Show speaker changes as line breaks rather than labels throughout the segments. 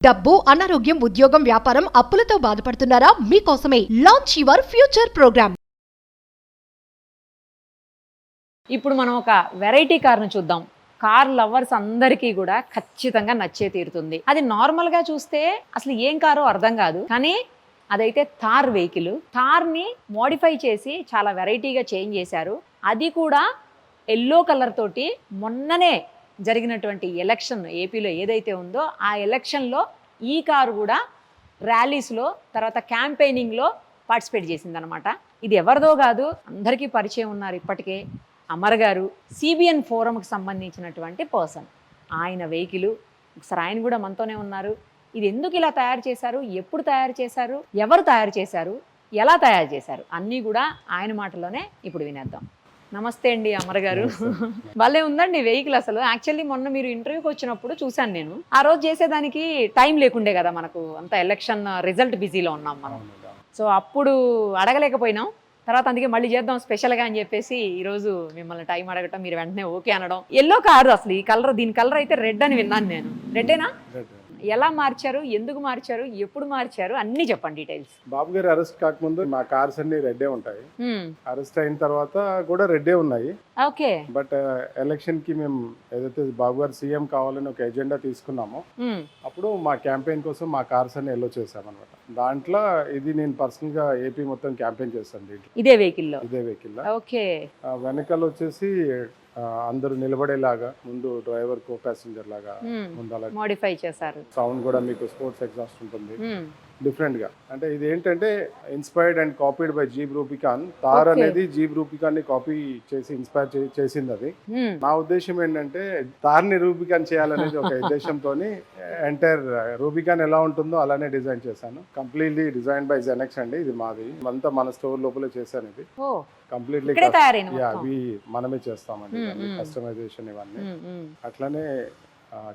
డబ్బు, అనారోగ్యం, ఉద్యోగం, వ్యాపారం, అప్పులతో బాధపడుతున్నారా? మీకోసమే లాంచ్ యువర్ ఫ్యూచర్ ప్రోగ్రామ్.
ఇప్పుడు మనం ఒక వెరైటీ కార్ను చూద్దాం. కార్ లవర్స్ అందరికీ కూడా ఖచ్చితంగా నచ్చే తీరుతుంది. అది నార్మల్గా చూస్తే అసలు ఏం కారో అర్థం కాదు, కానీ అదైతే థార్ వెహికల్. థార్ని మోడిఫై చేసి చాలా వెరైటీగా చేంజ్ చేశారు. అది కూడా ఎల్లో కలర్ తోటి మొన్ననే జరిగినటువంటి ఎలక్షన్ ఏపీలో ఏదైతే ఉందో ఆ ఎలక్షన్లో ఈ కారు కూడా ర్యాలీస్లో తర్వాత క్యాంపెయినింగ్లో పార్టిసిపేట్ చేసిందనమాట. ఇది ఎవరిదో కాదు, అందరికీ పరిచయం ఉన్నారు ఇప్పటికే. అమర్ గారు సిబిఎన్ ఫోరంకి సంబంధించినటువంటి పర్సన్. ఆయన వెహికల్ ఒకసారి ఆయన కూడా మనతోనే ఉన్నారు. ఇది ఎందుకు ఇలా తయారు చేశారు, ఎప్పుడు తయారు చేశారు, ఎవరు తయారు చేశారు, ఎలా తయారు చేశారు అన్నీ కూడా ఆయన మాటలోనే ఇప్పుడు వినేద్దాం. నమస్తే అండి అమర్ గారు. భలే ఉందండి వెహికల్. అసలు యాక్చువల్లీ మొన్న మీరు ఇంటర్వ్యూకి వచ్చినప్పుడు చూశాను నేను. ఆ రోజు చేసేదానికి టైం లేకుండే కదా, మనకు అంత ఎలక్షన్ రిజల్ట్ బిజీలో ఉన్నాం మనం. సో అప్పుడు అడగలేకపోయినాం. తర్వాత అందుకే మళ్ళీ చేద్దాం స్పెషల్గా అని చెప్పేసి ఈరోజు మిమ్మల్ని టైం అడగటం, మీరు వెంటనే ఓకే అనడం. ఎల్లో కారు అసలు ఈ కలర్, దీని కలర్ అయితే రెడ్ అని విన్నాను నేను. రెడ్డేనా? ఎలా మార్చారు, ఎందుకు మార్చారు, ఎప్పుడు మార్చారు, అన్ని చెప్పండి డీటెయిల్స్.
బాబు గారు అరెస్ట్ కాకముందు మా కార్స్ అన్ని రెడ్డే ఉంటాయి. అరెస్ట్ అయిన తర్వాత కూడా రెడ్డే ఉన్నాయి.
ఓకే.
బట్ ఎలక్షన్ కి మేము ఏదైతే బాబు గారు సీఎం కావాలని ఒక ఎజెండా తీసుకున్నామో అప్పుడు మా క్యాంపెయిన్ కోసం మా కార్స్ అన్ని ఎల్లో చేసామన్నమాట. దాంట్లో ఇది నేను పర్సనల్ గా ఏపీ మొత్తం క్యాంపెయిన్ చేస్తాను దీంట్లో.
ఇదే వెహికల్ లో?
ఇదే వెహికల్.
ఓకే.
వెనకాల వచ్చేసి అందరూ నిలబడేలాగా, ముందు డ్రైవర్ కో ప్యాసింజర్ లాగా ముందు అలా
మోడిఫై చేశారు.
సౌండ్ కూడా మీకు స్పోర్ట్స్ ఎగ్జాస్ట్ ఉంటుంది డిఫరెంట్ గా. అంటే ఇది ఏంటంటే inspired and copied by Jeep Rubicon. Thar అనేది జీప్ రూబికాన్ ని కాపీ చేసి ఇన్స్పైర్ చేసింది అది. నా ఉద్దేశం ఏంటంటే థార్ ని రూబికాన్ చేయాలనేది ఒక ఉద్దేశంతో ఎంటైర్ రూబికాన్ ఎలా ఉంటుందో అలానే డిజైన్ చేశాను. కంప్లీట్లీ డిజైన్ బై జెనెక్స్ అండి. ఇది మాది, అంతా మన స్టోర్ లోపలే చేశాను. ఇది కంప్లీట్లీ మనమే చేస్తామండి, కస్టమైజేషన్ ఇవన్నీ. అట్లానే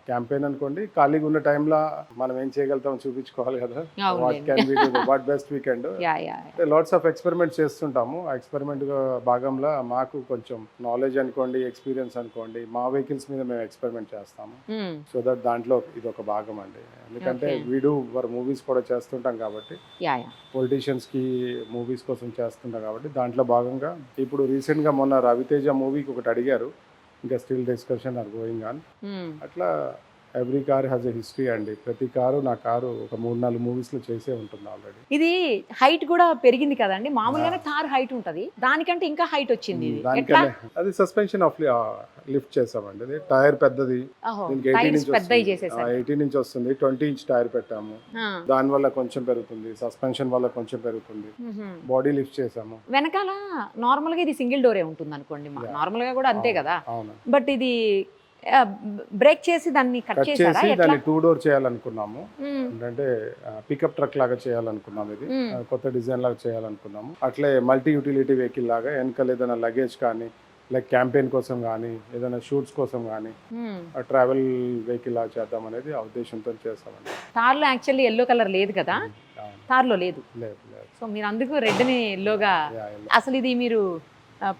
క్యాంపెయిన్ అనుకోండి, ఖాళీగా ఉన్న టైంలో మనం ఏం చేయగలుగుతాం చూపించుకోవాలి కదా. What best weekend lots of experiments చేస్తుంటాము. ఆ ఎక్స్పెరిమెంట్ భాగంలో మాకు కొంచెం నాలెడ్జ్ అనుకోండి, ఎక్స్పీరియన్స్ అనుకోండి, మా వెహికల్స్ మీద మేము ఎక్స్పెరిమెంట్ చేస్తాము. సో దట్ దాంట్లో ఇది ఒక భాగం అండి. ఎందుకంటే వీడు మూవీస్ కూడా చేస్తుంటాం కాబట్టి, పొలిటీషియన్స్ కి మూవీస్ కోసం చేస్తుంటాం కాబట్టి దాంట్లో భాగంగా ఇప్పుడు రీసెంట్ గా మొన్న రవితేజ మూవీకి ఒకటి అడిగారు. ఇంకా still discussion are going on. అట్లా every car has a history అండి. ప్రతి కారు, నా కారు ఒక 3-4 మూవీస్ లో చేసే ఉంటుంది ఆల్రెడీ.
ఇది హైట్ కూడా పెరిగింది కదండి. మామూలుగానే థార్ హైట్ ఉంటది, దానికంటే ఇంకా హైట్ వచ్చింది.
అది సస్పెన్షన్ ఆఫ్ లిఫ్ట్ చేసామండి. అది టైర్ పెద్దది, 18 ఇంచ్ వస్తుంది. 20 ఇంచ్ టైర్ పెట్టాము. దాని వల్ల కొంచెం పెరుగుతుంది, సస్పెన్షన్ వల్ల కొంచెం పెరుగుతుంది. బాడీ లిఫ్ట్ చేసాము.
వెనకాల నార్మల్ గా ఇది సింగిల్ డోరే ఉంటుంది అనుకోండి, నార్మల్ గా కూడా అంతే కదా. బట్ ఇది బ్రేక్ చేసి దాన్ని కట్ చేసి
దాన్ని 2 డోర్ చేయాలనుకున్నాము. అంటే పికప్ ట్రక్ లాగా చేయాలనుకున్నాము. ఇది కొత్త డిజైన్ లాగా చేయాలనుకున్నాము. అట్లే మల్టీ యూటిలిటీ వెహికల్ లాగా వెనకాల ఏదైనా లగేజ్ కానీ, లైక్ క్యాంపెయిన్ కోసం కానీ, ఏదైనా షూట్స్ కోసం కానీ ట్రావెల్ వెహికల్ లాగా చేద్దాం అనేది ఆ ఉద్దేశంతో చేస్తామండి.
థార్ లో యాక్చువల్లీ ఎల్లో కలర్ లేదు కదా, థార్ లో లేదు. సో మీరు అందుకు రెడ్ ని ఎల్లోగా, అసలు ఇది మీరు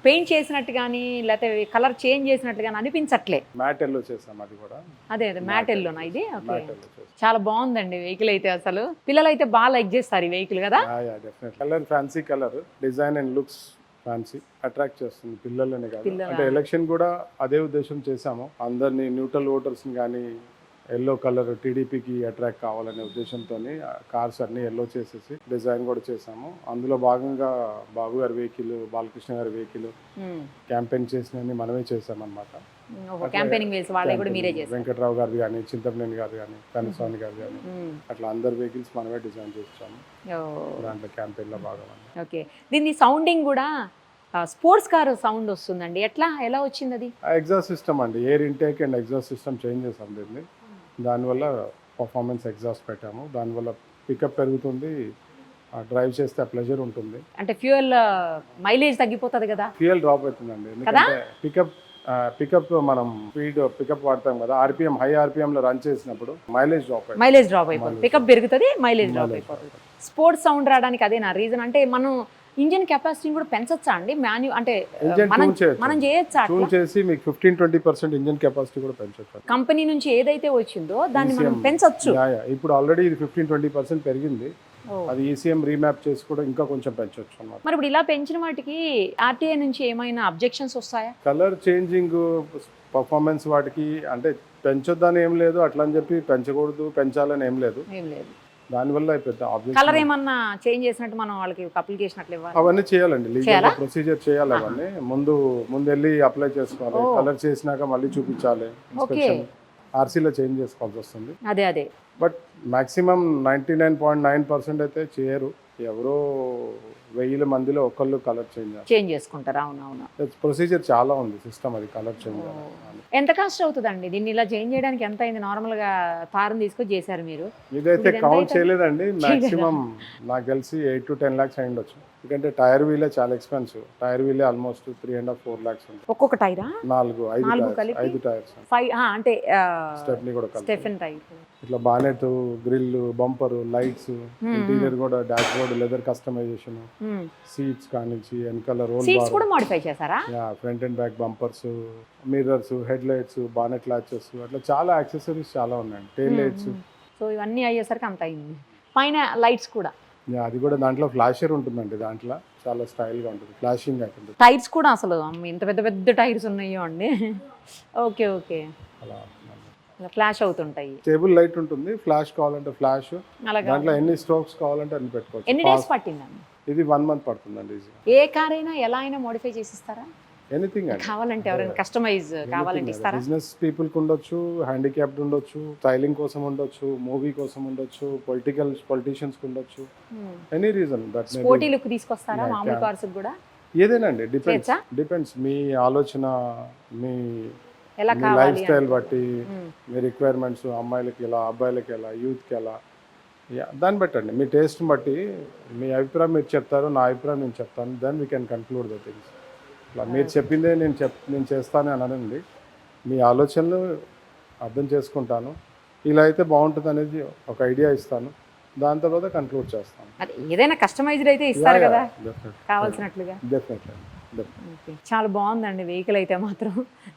పెయింట్ చేసినట్టు కానీ లేకపోతే కలర్ చేంజ్ చేసినట్టు కానీ అనిపించట్లే.
మ్యాట్ ఎల్లో చేసాం అది కూడా.
అదే మ్యాట్ ఎల్లోనా ఇది? చాలా బాగుందండి వెహికల్ అయితే. అసలు పిల్లలు అయితే బాగా లైక్ చేస్తారు ఈ వెహికల్ కదా.
Colour fancy colour, design and looks fancy, attract చేస్తుంది పిల్లలని కాదు. అంటే ఎలక్షన్ కూడా అదే ఉద్దేశం చేసాము. అందరినీ న్యూట్రల్ ఓటర్స్ ని కానీ ఎల్లో కలర్ టీడీపీకి అట్రాక్ట్ కావాలనే ఉద్దేశంతో కార్స్ అన్ని ఎల్లో చేసేసి డిజైన్ కూడా చేసాము. అందులో భాగంగా బాబు గారి వెహికల్, బాలకృష్ణ గారి వెహికల్ క్యాంపెయిన్ చేసినవి మనమే చేసామన్నమాట. వెంకట్రావు గారు కానీ, చింతమనేని గారు కానీ, కనస్వామి గారు కానీ, అట్లా అందరు వెహికల్స్ మనమే డిజైన్ చేసాము. దాంట్లో క్యాంపెయిన్ లో భాగం.
ఓకే. దీని సౌండింగ్ కూడా స్పోర్ట్స్ కార్ సౌండ్ వస్తుందండి. ఎలా వచ్చింది అది?
ఎగ్జాస్ట్ సిస్టమ్ అండి, air intake and exhaust system change చేసాం దీన్ని. దానివల్ల పర్ఫార్మెన్స్ ఎగ్జాస్ట్ పెట్టాము. దానివల్ల పికప్ పెరుగుతుంది, డ్రైవ్ చేస్తే ఆ ప్లెజర్ ఉంటుంది.
అంటే ఫ్యూయల్ మైలేజ్ తగ్గిపోతుంది కదా,
ఫ్యూయల్ డ్రాప్ అవుతుందండి. ఎందుకంటే పికప్ మనం స్పీడ్ పికప్ వాడతాం కదా, ఆర్పిఎం హై ఆర్పిఎం లో రన్ చేసినప్పుడు మైలేజ్ డ్రాప్ అయిపోతుంది.
పికప్ పెరుగుతుంది, మైలేజ్ డ్రాప్ అయిపోతుంది. స్పోర్ట్స్ సౌండ్ రావడానికి అదే నా రీజన్. అంటే మనం ఇంజిన్ కెపాసిటీని కూడా పెంచొచ్చా అండి అంటే
ఇంజన్
మనం
ట్యూన్ చేయొచ్చు.
మనం చేయొచ్చా
ట్యూన్
అట్లా?
చేసి మీకు 15-20% ఇంజన్ కెపాసిటీ కూడా పెంచొచ్చు.
కంపెనీ నుంచి ఏదైతే వచ్చిందో దాన్ని మనం
ECM
పెంచొచ్చు.
ఇప్పుడు ఆల్రెడీ ఇది 15-20% పెరిగింది.
ఓ.
అది ఈసీఎం రీమ్యాప్ చేసి కూడా ఇంకా కొంచెం పెంచొచ్చు అన్నమాట.
మరి ఇప్పుడు ఇలా పెంచిన వాటికి ఆర్టీఐ నుంచి ఏమైనా అబ్జెక్షన్స్ వస్తాయా?
కలర్ చేంజింగ్ పర్ఫార్మెన్స్ వాటికి అంటే పెంచొద్దని ఏం లేదు, అట్లా అని చెప్పి పెంచకూడదు పెంచాలని ఏం లేదు.
ఏం లేదు.
దానివల్ల పెద్ద
కలర్
ఆబ్జెక్ట్
ఏమన్నా చేంజ్ చేసినట్టు మనం వాళ్ళకి అప్లికేషన్ అట్లా ఇవ్వాలి?
అవన్నీ చేయాలండి, లీగల్
చేయాలా?
ప్రొసీజర్ చేయాలి. అవన్నీ ముందు వెళ్ళి అప్లై చేసుకోవాలి.
ఓ.
కలర్ చేసినాక మళ్ళీ చూపించాలి, ఇన్స్పెక్షన్ ఆర్సీలో చేంజ్ చేసుకోవాల్సి వస్తుంది.
అదే
బట్ మాక్సిమం 99.9% అయితే చేయరు. ఎవరో 1000 మందిలో ఒకళ్ళు కలర్ చేంజ్
చేంజ్ చేసుకుంటారు. అవునవును.
ప్రొసీజర్ చాలా ఉంది, సిస్టమ్ అది కలర్ చేంజ్.
ఎంత కాస్ట్ అవుతుందండి దీన్ని ఇలా చేంజ్ చేయడానికి? ఎంత అయింది? నార్మల్ గా తారం తీసుకొని చేశారు మీరు?
ఇదైతే
ఇది ఎంత
కౌంట్
అవుతుంది?
చేయలేదండి, మాక్సిమం నాకు తెలిసి 8 to 10 lakhs అయి ఉండొచ్చు. ఎందుకంటే టైర్ వీలే చాలా ఎక్స్పెన్సివ్. టైర్ వీలే ఆల్మోస్ట్ 3.5-4 lakhs ఉంటుంది.
ఒక్కొక్క టైరా?
4-5
కలిపి?
5 టైర్స్.
5 అంటే
స్టెప్ని కూడా కలిపి.
Stepney tyre.
ఇట్లా bonnet, grill, bumper, lights, interior కూడా dashboard leather customisation, seats కానించి వెనకాల రోల్
సీట్స్
బార్,
కూడా మోడిఫై చేశారా?
Front and back bumpers, mirrors, headlights, bonnet latches, అట్లా చాలా యాక్సెసరీస్ చాలా ఉన్నాయండి. Tail lights.
సో ఇవన్నీ అయ్యేసరికి అంత అయింది. పైన లైట్స్ కూడా?
అది కూడా దాంట్లో ఫ్లాషర్ ఉంటుందండి. దాంట్లో చాలా స్టైల్గా ఉంటుంది, ఫ్లాషింగ్ ఉంటుంది.
టైర్స్ కూడా అసలు అమ్మ ఇంత పెద్ద పెద్ద టైర్స్ ఉన్నాయో అండి. ఓకే
అలా
ఫ్లాష్ అవుతుంటాయి.
టేబుల్ లైట్ ఉంటుంది, ఫ్లాష్ కావాలంటే ఫ్లాష్,
అలాగా.
దాంట్లో ఎన్ని స్ట్రోక్స్ కావాలంటే అన్ని పెట్టుకోవచ్చు.
ఎన్ని డేస్ పట్టిందండి?
ఇది 1 month పడుతుందండి ఈజీగా.
ఏ కార్ అయినా ఎలా అయినా మోడిఫై చేసిస్తారా?
ఎనీథింగ్ అండి,
కావాలంటే ఎవరైనా కస్టమైజ్ కావాలంటే ఇస్తారా?
బిజినెస్ పీపుల్కి ఉండొచ్చు, హ్యాండిక్యాప్డ్ ఉండొచ్చు, స్టైలింగ్ కోసం ఉండొచ్చు, మూవీ కోసం ఉండొచ్చు, పొలిటీషియన్స్కి ఉండొచ్చు, any reason that
sporty look తీసుకొస్తారా
Yeah,
మామూలు
yeah.
కార్స్ కూడా?
ఏదేనండి,
చేయొచ్చా?
డిపెండ్స్ మీ ఆలోచన, మీ
ఎలా
లైఫ్
కావాలి
స్టైల్ బట్టి, మీ రిక్వైర్మెంట్స్, అమ్మాయిలకి ఎలా, అబ్బాయిలకి ఎలా, యూత్కి ఎలా, దాన్ని బట్టండి. మీ టేస్ట్ని బట్టి మీ అభిప్రాయం మీరు చెప్తారు, నా అభిప్రాయం నేను చెప్తాను. Then we can conclude the things. ఇట్లా మీరు చెప్పిందే నేను చేస్తాను అని అనండి. మీ ఆలోచనలు అర్థం చేసుకుంటాను, ఇలా అయితే బాగుంటుంది అనేది ఒక ఐడియా ఇస్తాను, దాని తర్వాత కన్క్లూడ్ చేస్తాను.
అది ఏదైనా కస్టమైజ్డ్ అయితే ఇస్తారు కదా కావాల్సినట్లుగా.
డెఫినెట్లీ.
ఓకే, చాలా బాగుందండి వెహికల్ అయితే మాత్రం.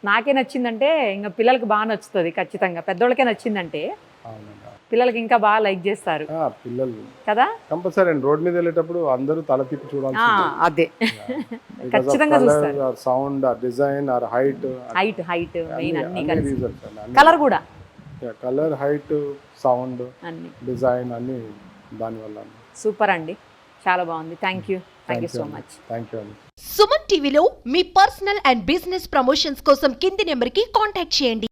నాకే నచ్చిందంటే ఇంకా పిల్లలకి బాగా నచ్చుతుంది ఖచ్చితంగా. పెద్దోళ్ళకే నచ్చిందంటే
అవునండి,
పిల్లలకి ఇంకా బాగా లైక్ చేస్తారు
పిల్లలు
కదా.
కంపల్సరీ అండి. రోడ్ మీద వెళ్ళేటప్పుడు అందరూ తల తిప్పి చూడాలి.
అదే ఖచ్చితంగా చూస్తారు.
Sound, design, height
height main అన్ని కలిసి.
రీజన్స్.
కలర్ కూడా?
కలర్, హైట్, సౌండ్,
అన్ని
డిజైన్ అన్ని దానివల్ల.
సూపర్ అండి, చాలా బాగుంది. Thank you so much.
Thank you అండి.
సుమన్ టీవీలో మీ పర్సనల్ అండ్ బిజినెస్ ప్రమోషన్స్ కోసం కింది నెంబర్కి కాంటాక్ట్ చేయండి.